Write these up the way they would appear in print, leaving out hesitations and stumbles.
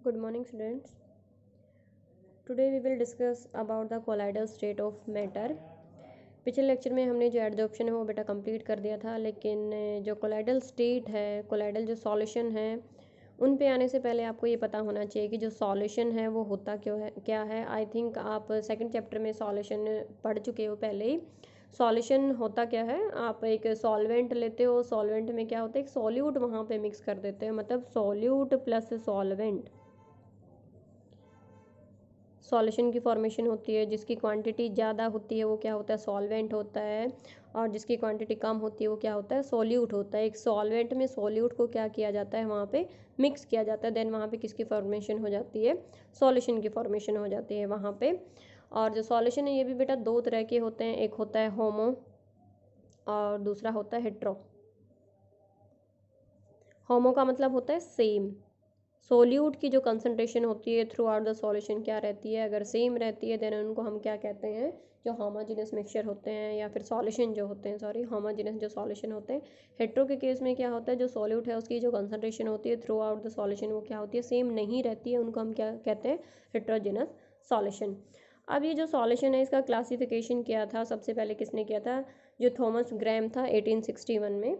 Good morning, students. Today we will discuss about the colloidal state of matter. पिछले lecture में हमने जो adsorption है वो बेटा कंप्लीट कर दिया था, लेकिन जो कोलाइडल स्टेट है, कोलाइडल जो सॉल्यूशन है, उन पे आने से पहले आपको ये पता होना चाहिए कि जो सॉल्यूशन है वो होता क्यों है, क्या है। आई थिंक आप सेकंड चैप्टर में सॉल्यूशन पढ़ चुके हो पहले ही। सॉल्यूशन होता क्या है, आप एक सॉल्वेंट लेते हो, सॉल्वेंट में क्या होता है, एक सॉल्यूट वहाँ पे मिक्स कर देते हैं, मतलब सॉल्यूट प्लस सॉल्वेंट सॉल्यूशन की फॉर्मेशन होती है। जिसकी क्वांटिटी ज़्यादा होती है वो क्या होता है, सॉल्वेंट होता है, और जिसकी क्वांटिटी कम होती है वो क्या होता है, सॉल्यूट होता है। एक सॉल्वेंट में सॉल्यूट को क्या किया जाता है, वहाँ पे मिक्स किया जाता है, देन वहाँ पे किसकी फॉर्मेशन हो जाती है, सॉल्यूशन की फॉर्मेशन हो जाती है वहाँ पे। और जो सॉल्यूशन है ये भी बेटा दो तरह के होते हैं, एक होता है होमो और दूसरा होता है हेट्रो। होमो का मतलब होता है सेम। सोल्यूट की जो कंसंट्रेशन होती है थ्रू आउट द सॉल्यूशन क्या रहती है, अगर सेम रहती है देन उनको हम क्या कहते हैं, जो होमोजेनस मिक्सचर होते हैं या फिर सॉल्यूशन जो होते हैं, सॉरी होमोजेनस जो सॉल्यूशन होते हैं। हेट्रो के केस में क्या होता है, जो सॉल्यूट है उसकी जो कंसंट्रेशन होती है थ्रू आउट द सॉल्यूशन वो क्या होती है, सेम नहीं रहती है, उनको हम क्या कहते हैं, हेट्रोजेनस सॉल्यूशन। अब ये जो सॉल्यूशन है इसका क्लासिफिकेशन किया था सबसे पहले किसने किया था, जो थॉमस ग्रैम था 1861 में।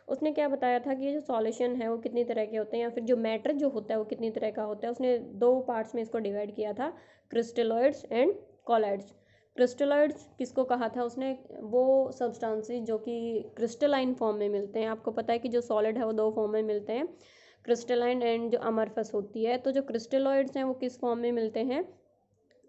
उसने क्या बताया था कि ये जो सॉल्यूशन है वो कितनी तरह के होते हैं, या फिर जो मैटर जो होता है वो कितनी तरह का होता है। उसने दो पार्ट्स में इसको डिवाइड किया था, क्रिस्टलॉइड्स एंड कॉलॉइड्स। क्रिस्टलॉइड्स किसको कहा था उसने, वो सब्सटेंसेस जो कि क्रिस्टलाइन फॉर्म में मिलते हैं। आपको पता है कि जो सॉलिड है वो दो फॉर्म में मिलते हैं, क्रिस्टलाइन एंड जो अमरफस होती है। तो जो क्रिस्टलॉइड्स हैं वो किस फॉर्म में मिलते हैं,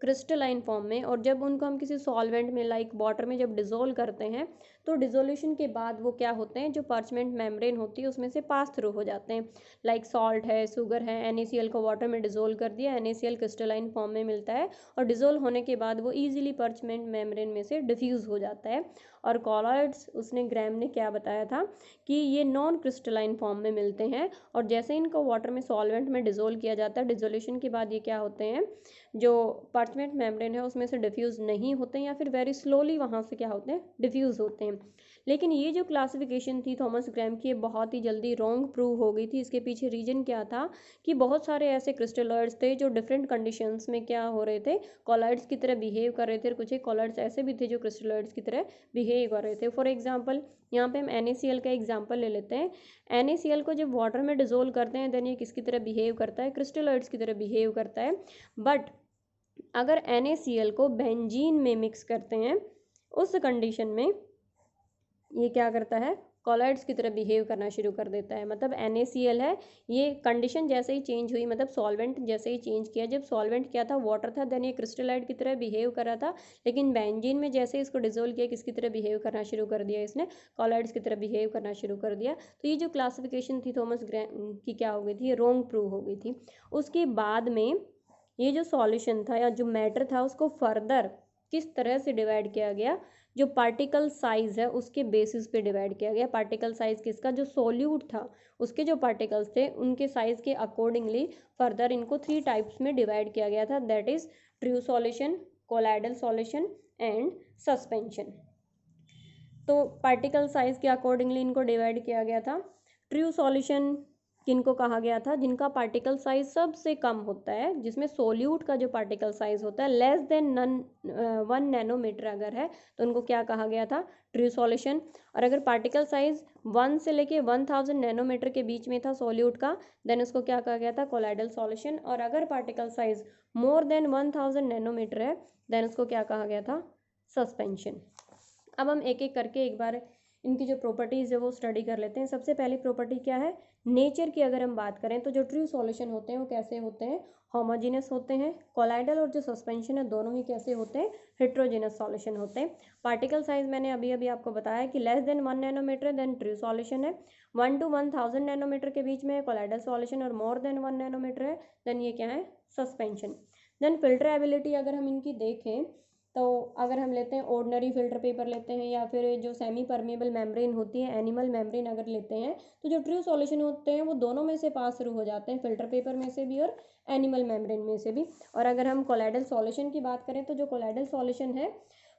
क्रिस्टलाइन फॉर्म में। और जब उनको हम किसी सॉल्वेंट में लाइक वाटर में जब डिज़ोल्व करते हैं तो डिज़ोल्यूशन के बाद वो क्या होते हैं, जो पार्चमेंट मेम्ब्रेन होती है उसमें से पास थ्रू हो जाते हैं। लाइक सॉल्ट है, शुगर है, NaCl को वाटर में डिज़ोल्व कर दिया, NaCl क्रिस्टलाइन फॉर्म में मिलता है, और डिज़ोल्व होने के बाद वो ईजिली पार्चमेंट मेम्ब्रेन में से डिफ्यूज़ हो जाता है। और कॉलॉइड्स उसने ग्रैम ने क्या बताया था कि ये नॉन क्रिस्टलाइन फॉर्म में मिलते हैं, और जैसे इनको वाटर में सॉल्वेंट में डिज़ोल्व किया जाता है, डिज़ोल्यूशन के बाद ये क्या होते हैं, जो पार्चमेंट मेम्ब्रेन है उसमें से डिफ्यूज़ नहीं होते हैं, या फिर वेरी स्लोली वहाँ से क्या होते हैं, डिफ्यूज़ होते हैं। लेकिन ये जो क्लासिफिकेशन थी थॉमस ग्रैम की, ये बहुत ही जल्दी रॉन्ग प्रूव हो गई थी। इसके पीछे रीजन क्या था कि बहुत सारे ऐसे क्रिस्टलॉइड्स थे जो डिफरेंट कंडीशंस में क्या हो रहे थे, कॉलॉइड्स की तरह बिहेव कर रहे थे, और कुछ एक कॉलॉइड्स ऐसे भी थे जो क्रिस्टलॉइड्स की तरह बिहेव कर रहे थे। फॉर एग्जाम्पल यहाँ पे हम NaCl का एग्जाम्पल ले लेते हैं। NaCl को जब वाटर में डिजोल्व करते हैं देन ये किसकी तरह बिहेव करता है, क्रिस्टलॉइड्स की तरह बिहेव करता है। बट अगर NaCl को बेंजीन में मिक्स करते हैं उस कंडीशन में ये क्या करता है, कॉलॉइड्स की तरह बिहेव करना शुरू कर देता है। मतलब NaCl है, ये कंडीशन जैसे ही चेंज हुई, मतलब सॉल्वेंट जैसे ही चेंज किया, जब सॉल्वेंट क्या था, वाटर था, देन ये क्रिस्टलाइड की तरह बिहेव कर रहा था। लेकिन बेंजीन में जैसे इसको डिजोल्व किया, किसकी तरह बिहेव करना शुरू कर दिया, इसने कॉलॉइड्स की तरह बिहेव करना शुरू कर दिया। तो ये जो क्लासिफिकेशन थी थॉमस ग्रैम की क्या हो गई थी, ये रॉन्ग प्रूव हो गई थी। उसके बाद में ये जो सॉल्यूशन था या जो मैटर था उसको फर्दर किस तरह से डिवाइड किया गया, जो पार्टिकल साइज है उसके बेसिस पे डिवाइड किया गया। पार्टिकल साइज किसका, जो सोल्यूट था उसके जो पार्टिकल्स थे उनके साइज के अकॉर्डिंगली फर्दर इनको 3 टाइप्स में डिवाइड किया गया था, that is true solution, colloidal solution and suspension. तो पार्टिकल साइज के अकॉर्डिंगली इनको डिवाइड किया गया था। ट्रू सॉल्यूशन किनको कहा गया था, जिनका पार्टिकल साइज सबसे कम होता है, जिसमें सोल्यूट का जो पार्टिकल साइज होता है लेस देन 1 नैनोमीटर अगर है तो उनको क्या कहा गया था, ट्रू सॉल्यूशन। और अगर पार्टिकल साइज 1 से लेके 1000 नैनोमीटर के बीच में था सोल्यूट का, देन उसको क्या कहा गया था, कोलाइडल सॉल्यूशन। और अगर particle size more than 1000 nanometre है देन उसको क्या कहा गया था, सस्पेंशन। अब हम एक एक करके एक बार इनकी जो प्रॉपर्टीज़ है वो स्टडी कर लेते हैं। सबसे पहली प्रॉपर्टी क्या है, नेचर की अगर हम बात करें तो जो ट्रू सॉल्यूशन होते हैं वो कैसे होते हैं, होमोजेनस होते हैं। कोलाइडल और जो सस्पेंशन है दोनों ही कैसे होते हैं, हेट्रोजेनस सॉल्यूशन होते हैं। पार्टिकल साइज मैंने अभी अभी आपको बताया कि less than 1 nanometre then true solution है, 1 to 1000 नैनोमीटर के बीच में कोलाइडल सॉल्यूशन, और मोर देन 1 नैनोमीटर है देन ये क्या है, सस्पेंशन। देन फिल्टरेबिलिटी अगर हम इनकी देखें तो अगर हम लेते हैं ऑर्डिनरी फिल्टर पेपर लेते हैं, या फिर जो सेमी परमेबल मेम्ब्रेन होती है, एनिमल मेम्ब्रेन अगर लेते हैं, तो जो ट्रू सॉल्यूशन होते हैं वो दोनों में से पास थ्रू हो जाते हैं, फिल्टर पेपर में से भी और एनिमल मेम्ब्रेन में से भी। और अगर हम कोलाइडल सॉल्यूशन की बात करें तो जो कोलाइडल सॉल्यूशन है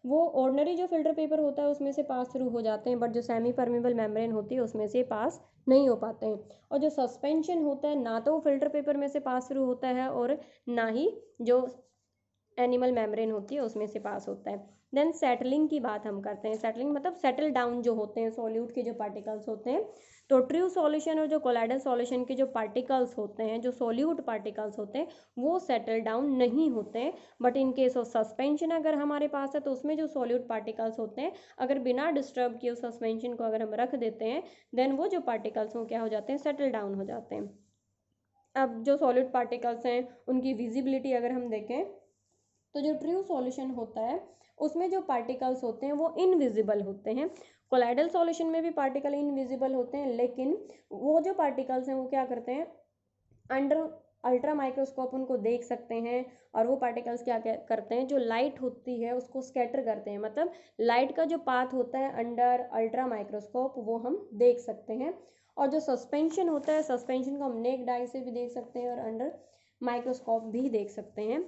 वो ऑर्डिनरी जो फिल्टर पेपर होता है उसमें से पास थ्रू हो जाते हैं, बट जो सेमी परमेबल मेम्ब्रेन होती है उसमें से पास नहीं हो पाते हैं। और जो सस्पेंशन होता है ना तो वो फिल्टर पेपर में से पास थ्रू होता है और ना ही जो एनिमल मेम्ब्रेन होती है उसमें से पास होता है। देन सेटलिंग की बात हम करते हैं। सेटलिंग मतलब सेटल डाउन जो होते हैं सॉल्यूट के जो पार्टिकल्स होते हैं। तो ट्रू सॉल्यूशन और जो कोलाइडल सॉल्यूशन के जो पार्टिकल्स होते हैं, जो सॉल्यूट पार्टिकल्स होते हैं, वो सेटल डाउन नहीं होते हैं। But in case of suspension अगर हमारे पास है तो उसमें जो सॉल्यूट पार्टिकल्स होते हैं, अगर बिना डिस्टर्ब किए उस सस्पेंशन को अगर हम रख देते हैं, देन वो जो पार्टिकल्स वो क्या हो जाते हैं, सेटल डाउन हो जाते हैं। अब जो सॉलिड पार्टिकल्स हैं उनकी विजिबिलिटी अगर हम देखें तो जो ट्रू सॉल्यूशन होता है उसमें जो पार्टिकल्स होते हैं वो इनविजिबल होते हैं। कोलाइडल सॉल्यूशन में भी पार्टिकल इनविजिबल होते हैं, लेकिन वो जो पार्टिकल्स हैं वो क्या करते हैं, अंडर अल्ट्रा माइक्रोस्कोप उनको देख सकते हैं। और वो पार्टिकल्स क्या करते हैं, जो लाइट होती है उसको स्कैटर करते हैं। मतलब लाइट का जो पाथ होता है अंडर अल्ट्रा माइक्रोस्कोप वो हम देख सकते हैं। और जो सस्पेंशन होता है, सस्पेंशन को हम नेक्ड आई से भी देख सकते हैं और अंडर माइक्रोस्कोप भी देख सकते हैं।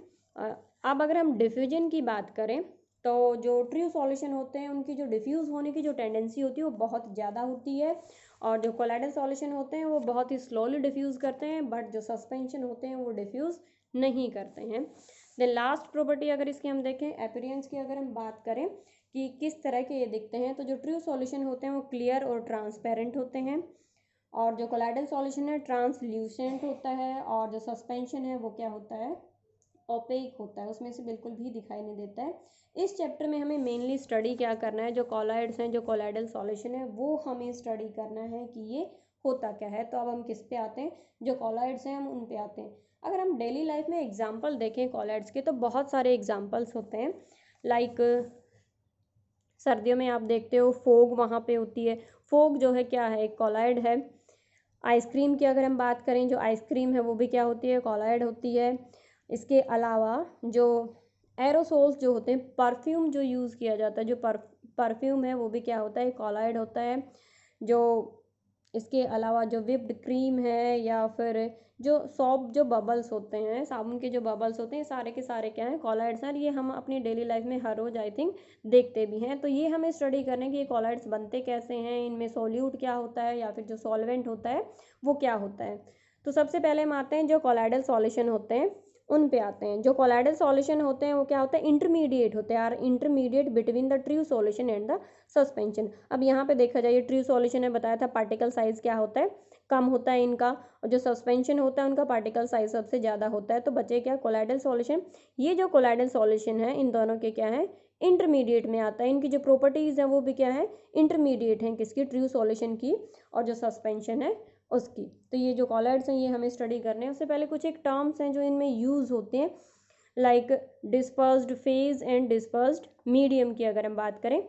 अब अगर हम डिफ्यूजन की बात करें तो जो ट्रू सॉल्यूशन होते हैं उनकी जो डिफ्यूज़ होने की जो टेंडेंसी होती है वो बहुत ज़्यादा होती है। और जो कोलाइडल सॉल्यूशन होते हैं वो बहुत ही स्लोली डिफ्यूज़ करते हैं, बट जो सस्पेंशन होते हैं वो डिफ्यूज़ नहीं करते हैं। देन लास्ट प्रॉपर्टी अगर इसकी हम देखें, अपीयरेंस की अगर हम बात करें कि किस तरह के ये दिखते हैं, तो जो ट्रू सॉल्यूशन होते हैं वो क्लियर और ट्रांसपेरेंट होते हैं। और जो कोलाइडल सॉल्यूशन है ट्रांसल्यूसेंट होता है। और जो सस्पेंशन है वो क्या होता है, ओपेक होता है, उसमें से बिल्कुल भी दिखाई नहीं देता है। इस चैप्टर में हमें मेनली स्टडी क्या करना है, जो कॉलॉइड्स हैं, जो कोलाइडल सॉल्यूशन है, वो हमें स्टडी करना है कि ये होता क्या है। तो अब हम किस पे आते हैं, जो कॉलॉइड्स हैं हम उन पे आते हैं। अगर हम डेली लाइफ में एग्जाम्पल देखें कॉलॉइड्स के तो बहुत सारे एग्जाम्पल्स होते हैं। लाइक सर्दियों में आप देखते हो फोग वहाँ पे होती है। फोग जो है क्या है, एक कॉलॉइड है। आइसक्रीम की अगर हम बात करें, जो आइसक्रीम है वो भी क्या होती है, कॉलॉइड होती है। इसके अलावा जो एरोसोल्स जो होते हैं, परफ्यूम जो यूज़ किया जाता है, जो परफ्यूम है वो भी क्या होता है, कॉलॉइड होता है। जो इसके अलावा जो विप्ड क्रीम है या फिर जो सॉप जो बबल्स होते हैं, साबुन के जो बबल्स होते हैं, सारे के सारे क्या हैं, कॉलॉइड्स हैं। ये हम अपनी डेली लाइफ में हर रोज़ आई थिंक देखते भी हैं। तो ये हमें स्टडी करना है कि ये कॉलॉइड्स बनते कैसे हैं, इनमें सॉल्यूट क्या होता है या फिर जो सॉल्वेंट होता है वो क्या होता है। तो सबसे पहले हम आते हैं जो कॉलॉइडल सॉल्यूशन होते हैं उन पे आते हैं। जो कॉलॉइडल सॉल्यूशन होते हैं वो क्या होता है, इंटरमीडिएट होते हैं, are intermediate between the true solution and the suspension. अब यहाँ पे देखा जाए, ट्रू सॉल्यूशन ने बताया था पार्टिकल साइज क्या होता है, कम होता है इनका। और जो सस्पेंशन होता है उनका पार्टिकल साइज सबसे ज़्यादा होता है। तो बचे क्या, कोलाइडल सॉल्यूशन। ये जो कोलाइडल सॉल्यूशन है इन दोनों के क्या है, इंटरमीडिएट में आता है। इनकी जो प्रॉपर्टीज़ हैं वो भी क्या है, इंटरमीडिएट हैं, किसकी, ट्रू सॉल्यूशन की और जो सस्पेंशन है उसकी। तो ये जो कॉलॉइड्स हैं ये हमें स्टडी करने हैं। उससे पहले कुछ एक टर्म्स हैं जो इनमें यूज़ होते हैं, like dispersed phase and dispersed medium की अगर हम बात करें।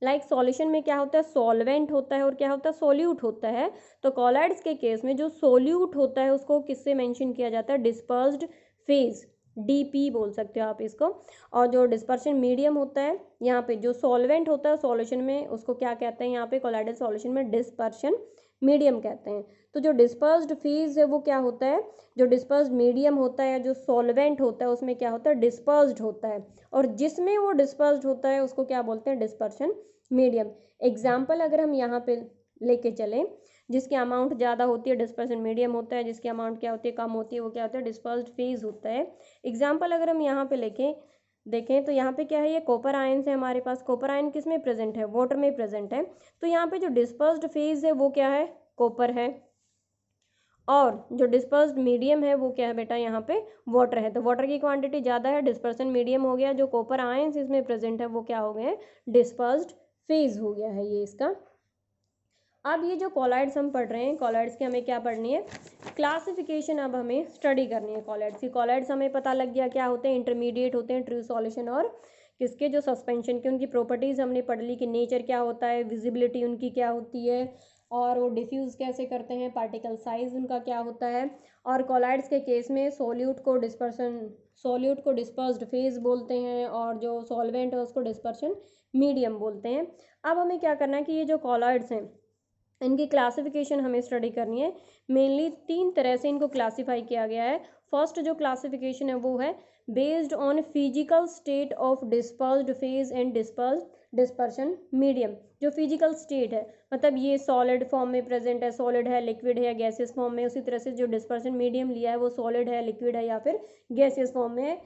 लाइक सॉल्यूशन में क्या होता है, सॉल्वेंट होता है और क्या होता है, सोल्यूट होता है। तो कॉलॉइड्स के केस में जो सोल्यूट होता है उसको किससे मेंशन किया जाता है, डिस्पर्स्ड फेज, डीपी बोल सकते हो आप इसको। और जो डिस्पर्शन मीडियम होता है, यहाँ पे जो सॉल्वेंट होता है सॉल्यूशन में उसको क्या कहते हैं, यहाँ पे कॉलॉइडल सॉल्यूशन में डिस्पर्शन मीडियम कहते हैं। तो जो डिस्पर्स्ड फेज है वो क्या होता है, जो डिस्पर्स्ड मीडियम होता है, जो सॉल्वेंट होता है उसमें क्या होता है, डिस्पर्स्ड होता है। और जिसमें वो डिस्पर्स्ड होता है उसको क्या बोलते हैं, डिस्पर्शन मीडियम। एग्जाम्पल अगर हम यहाँ पे लेके चलें, जिसकी अमाउंट ज़्यादा होती है डिस्पर्शन मीडियम होता है, जिसकी अमाउंट क्या होती है, कम होती है, वो क्या होता है, डिस्पर्स्ड फेज होता है। एग्जाम्पल अगर हम यहाँ पे देखें तो यहाँ पे क्या है, ये कॉपर आयन है हमारे पास। कॉपर आयन किस में प्रेजेंट है, वाटर में प्रेजेंट है। तो यहाँ पे जो डिस्पर्स्ड फेज है वो क्या है, कॉपर है। और जो डिस्पर्स्ड मीडियम है वो क्या है बेटा, यहाँ पे वाटर है। तो वाटर की क्वांटिटी ज़्यादा है, डिस्पर्सन मीडियम हो गया। जो कॉपर आयंस इसमें प्रेजेंट है वो क्या हो गए हैं, डिस्पर्स्ड फेज हो गया है ये इसका। अब ये जो कॉलॉइड्स हम पढ़ रहे हैं, कॉलॉइड्स की हमें क्या पढ़नी है, क्लासिफिकेशन अब हमें स्टडी करनी है कॉलॉइड्स की। कॉलॉइड्स हमें पता लग गया क्या होते हैं, इंटरमीडिएट होते हैं, ट्रू सॉल्यूशन और किसके, जो सस्पेंशन के। उनकी प्रॉपर्टीज़ हमने पढ़ ली कि नेचर क्या होता है, विजिबिलिटी उनकी क्या होती है, और वो डिफ्यूज़ कैसे करते हैं, पार्टिकल साइज उनका क्या होता है। और कॉलॉइड्स के केस में सोल्यूट को डिस्पर्स्ड फेज बोलते हैं और जो सॉल्वेंट है उसको डिस्पर्शन मीडियम बोलते हैं। अब हमें क्या करना है कि ये जो कॉलॉइड्स हैं इनकी क्लासिफिकेशन हमें स्टडी करनी है। मेनली 3 तरह से इनको क्लासीफाई किया गया है। फर्स्ट जो क्लासिफिकेशन है वो है based on physical state of dispersed phase and dispersion medium. जो फिजिकल स्टेट है मतलब ये सॉलिड फॉर्म में प्रेजेंट है, सॉलिड है, लिक्विड है या गैसियस फॉर्म में। उसी तरह से जो डिस्पर्शन मीडियम लिया है वो सॉलिड है, लिक्विड है या फिर गैसियस फॉर्म में है।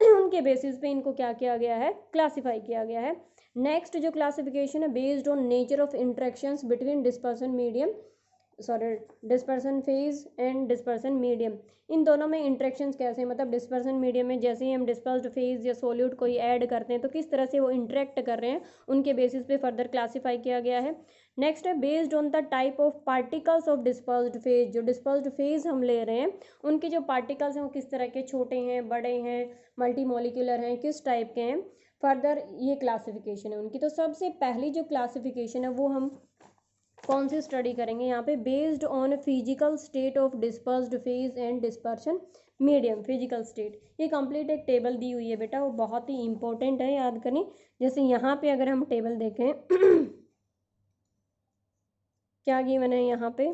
उनके बेसिस पे इनको क्या किया गया है, क्लासीफाई किया गया है। नेक्स्ट जो क्लासिफिकेशन है based on nature of interactions between dispersion medium dispersion phase and dispersion medium. इन दोनों में इंटरेक्शंस कैसे हैं, मतलब डिस्पर्सन मीडियम में जैसे ही हम डिस्पर्स्ड फेज या सोल्यूट कोई ऐड करते हैं तो किस तरह से वो इंटरेक्ट कर रहे हैं, उनके बेसिस पे फर्दर क्लासीफाई किया गया है। नेक्स्ट है based on the type of particles of dispersed phase. जो डिस्पर्स्ड फेज हम ले रहे हैं उनके जो पार्टिकल्स हैं वो किस तरह के, छोटे हैं, बड़े हैं, मल्टी मॉलिक्यूलर हैं, किस टाइप के हैं, फर्दर ये क्लासिफिकेशन है उनकी। तो सबसे पहली जो क्लासिफिकेशन है वो हम कौन सी स्टडी करेंगे यहाँ पे, based on physical state of dispersed phase and dispersion medium. Physical state ये कंप्लीट एक टेबल दी हुई है बेटा, वो बहुत ही इंपॉर्टेंट है, याद करें। जैसे यहाँ पे अगर हम टेबल देखें क्या गिवन है यहाँ पे,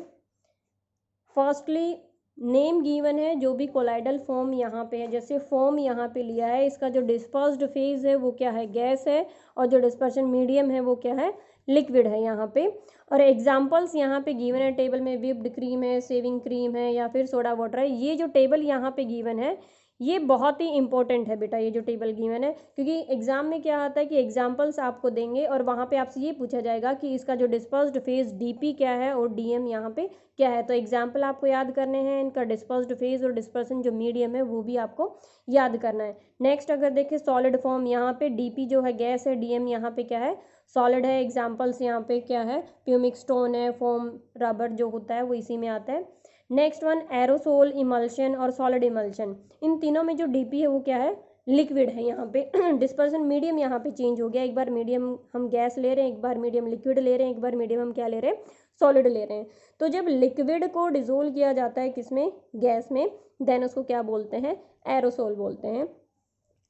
फर्स्टली नेम गिवन है जो भी कोलाइडल फॉर्म यहाँ पे है। जैसे फॉर्म यहाँ पे लिया है, इसका जो डिस्पर्स्ड फेज है वो क्या है, गैस है, और जो डिस्पर्शन मीडियम है वो क्या है, लिक्विड है यहाँ पे। और एग्जांपल्स यहाँ पे गिवन है टेबल में, व्हिप्ड क्रीम है, सेविंग क्रीम है या फिर सोडा वाटर है। ये जो टेबल यहाँ पे गिवन है ये बहुत ही इंपॉर्टेंट है बेटा, ये जो टेबल गिवन है, क्योंकि एग्जाम में क्या आता है कि एग्जाम्पल्स आपको देंगे और वहाँ पे आपसे ये पूछा जाएगा कि इसका जो डिस्पर्स्ड फेज डीपी क्या है और डीएम यहाँ पे क्या है। तो एग्जाम्पल आपको याद करने हैं, इनका डिस्पर्स्ड फेज और डिस्पर्सन जो मीडियम है वो भी आपको याद करना है। नेक्स्ट अगर देखें सॉलिड फॉर्म, यहाँ पे डीपी जो है गैस है, डीएम यहाँ पे क्या है, सॉलिड है। एग्जाम्पल्स यहाँ पे क्या है, प्यूमिक स्टोन है, फोम रबर जो होता है वो इसी में आता है। नेक्स्ट वन एरोसोल, इमल्शन और सॉलिड इमल्शन। इन तीनों में जो डीपी है वो क्या है, लिक्विड है यहाँ पे। डिस्पर्सन मीडियम यहाँ पे चेंज हो गया, एक बार मीडियम हम गैस ले रहे हैं, एक बार मीडियम लिक्विड ले रहे हैं, एक बार मीडियम हम क्या ले रहे हैं, सॉलिड ले रहे हैं। तो जब लिक्विड को डिजोल्व किया जाता है किसमें, गैस में, देन उसको क्या बोलते हैं, एरोसोल बोलते हैं।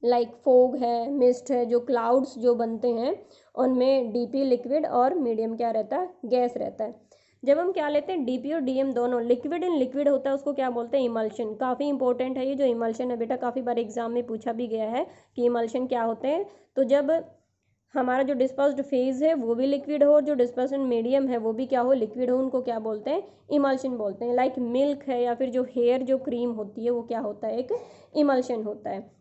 लाइक फोग है, मिस्ट है, जो क्लाउड्स जो बनते हैं उनमें डीपी लिक्विड और मीडियम क्या रहता है, गैस रहता है। जब हम क्या लेते हैं, डीपी और डीएम दोनों लिक्विड इन लिक्विड होता है, उसको क्या बोलते हैं, इमल्शन। काफ़ी इंपॉर्टेंट है ये जो इमल्शन है बेटा, काफ़ी बार एग्जाम में पूछा भी गया है कि इमल्शन क्या होते हैं। तो जब हमारा जो डिस्पर्स्ड फेज है वो भी लिक्विड हो और जो डिस्पर्सन मीडियम है वो भी क्या हो, लिक्विड हो, उनको क्या बोलते हैं, इमल्शन बोलते हैं। लाइक मिल्क है या फिर जो हेयर जो क्रीम होती है वो क्या होता है, एक इमल्शन होता है।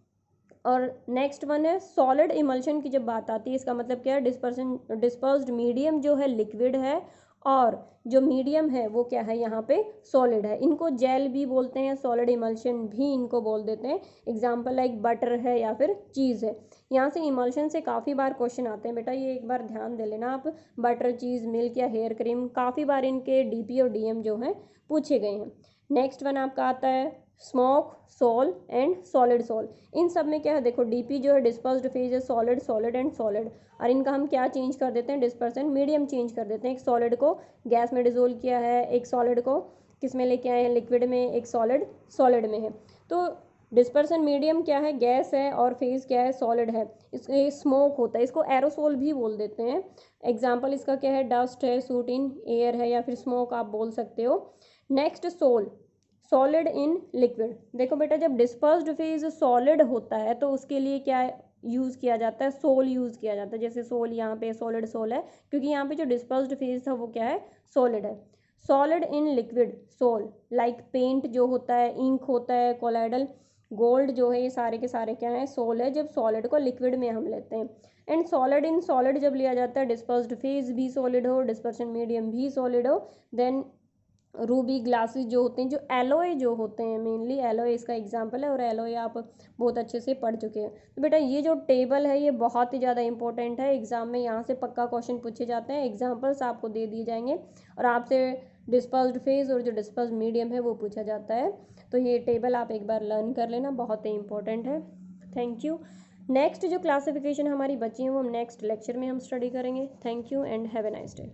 और नेक्स्ट वन है सॉलिड इमल्शन की जब बात आती है, इसका मतलब क्या है, डिस्पर्स्ड मीडियम जो है लिक्विड है और जो मीडियम है वो क्या है, यहाँ पे सॉलिड है। इनको जेल भी बोलते हैं, सॉलिड इमल्शन भी इनको बोल देते हैं। एग्जांपल लाइक बटर है या फिर चीज़ है। यहाँ से इमल्शन से काफ़ी बार क्वेश्चन आते हैं बेटा, ये एक बार ध्यान दे लेना आप। बटर, चीज़, मिल्क या हेयर क्रीम, काफ़ी बार इनके डीपी और डीएम जो हैं पूछे गए हैं। नेक्स्ट वन आपका आता है smoke, sol and solid sol. इन सब में क्या है, देखो डीपी जो है डिस्पर्स्ड फेज है, सॉलिड, सॉलिड एंड सॉलिड, और इनका हम क्या चेंज कर देते हैं, डिस्पर्सन मीडियम चेंज कर देते हैं। एक सॉलिड को गैस में डिजोल्व किया है, एक सॉलिड को किस में लेके आए हैं, लिक्विड में, एक सॉलिड सॉलिड में है। तो डिस्पर्सन मीडियम क्या है, गैस है, और फेज क्या है, सॉलिड है। इसके स्मोक होता है, इसको एरोसोल भी बोल देते हैं। एग्जाम्पल इसका क्या है, डस्ट है, सूट इन एयर है या फिर स्मोक आप बोल सकते हो। Next sol, solid in liquid. देखो बेटा जब डिस्पर्स्ड फेज सॉलिड होता है तो उसके लिए क्या यूज़ किया जाता है, सोल यूज़ किया जाता है। जैसे सोल यहाँ पे सॉलिड सोल है क्योंकि यहाँ पे जो डिस्पर्स्ड फेज था वो क्या है, सॉलिड है। Solid in liquid sol, like paint जो होता है, इंक होता है, कोलाइडल गोल्ड जो है, ये सारे के सारे क्या है, सोल है जब सॉलिड को लिक्विड में हम लेते हैं। एंड सॉलिड इन सॉलिड जब लिया जाता है, डिस्पर्स्ड फेज भी सॉलिड हो, डिस्पर्शन मीडियम भी सॉलिड हो, देन रूबी ग्लासेस जो होते हैं, जो एलोए जो होते हैं, मेनली एलोए इसका एग्जांपल है, और एलोए आप बहुत अच्छे से पढ़ चुके हैं। तो बेटा ये जो टेबल है ये बहुत ही ज़्यादा इंपॉर्टेंट है, एग्जाम में यहाँ से पक्का क्वेश्चन पूछे जाते हैं, एग्जांपल्स आपको दे दिए जाएंगे और आपसे डिस्पर्स्ड फेज और जो डिस्पर्स्ड मीडियम है वो पूछा जाता है। तो ये टेबल आप एक बार लर्न कर लेना, बहुत ही इंपॉर्टेंट है। Thank you. नेक्स्ट जो क्लासिफिकेशन हमारी बची है वो हम नेक्स्ट लेक्चर में हम स्टडी करेंगे। Thank you and have a nice day.